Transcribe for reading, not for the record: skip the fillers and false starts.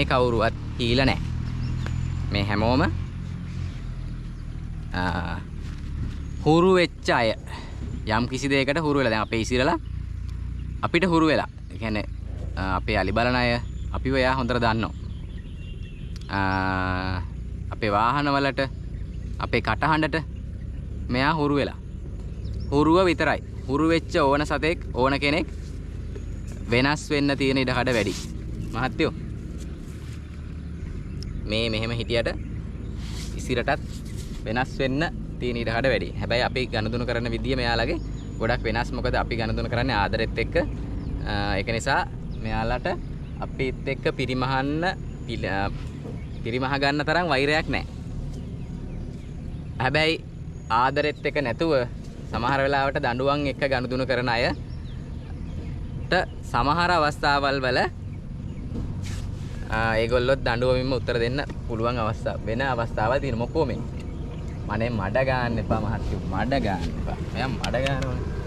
මේ කවුරුවත් කීලා නැහැ. මේ හැමෝම හුරු වෙච්ච අය. යම් කිසි දෙයකට හුරු වෙලා. දැන් අපේ ඉසිරලා අපිට හුරු වෙලා. ඒ කියන්නේ අපේ අලි බලන අය අපිව එයා හොඳට දන්නවා. අපේ වාහනවලට අපේ කටහඬට මෙයා හුරු වෙලා. හුරුව විතරයි. හුරු වෙච්ච ඕන සතෙක් ඕන කෙනෙක් වෙනස් වෙන්න තියෙන ඉඩකඩ වැඩි. මහත්තයෝ මේ මෙහෙම හිටියට ඉසිරටත් වෙනස් වෙන්න තියෙන ඉඩකඩ වැඩි. හැබැයි අපි ගනුදෙනු කරන විදිය මෙයාලගේ ගොඩක් වෙනස්. මොකද අපි ගනුදෙනු කරන්නේ ආදරෙත් එක්ක. ඒක නිසා මෙයාලට අපිත් එක්ක පිරිමහ ගන්න තරම් වෛරයක් නැහැ. හැබැයි ආදරෙත් එක්ක නැතුව සමහර වෙලාවට දඬුවම් එක්ක ගනුදෙනු කරන අයට සමහර අවස්ථාවල් වල ඒගොල්ලොත් දඬුවමින්ම උත්තර දෙන්න පුළුවන් වෙන අවස්ථාවල් තියෙන මොකෝ මේ මඩ ගන්න එපා මහත්තයෝ මඩ ගන්න එපා. මම මඩ ගන්නවනේ.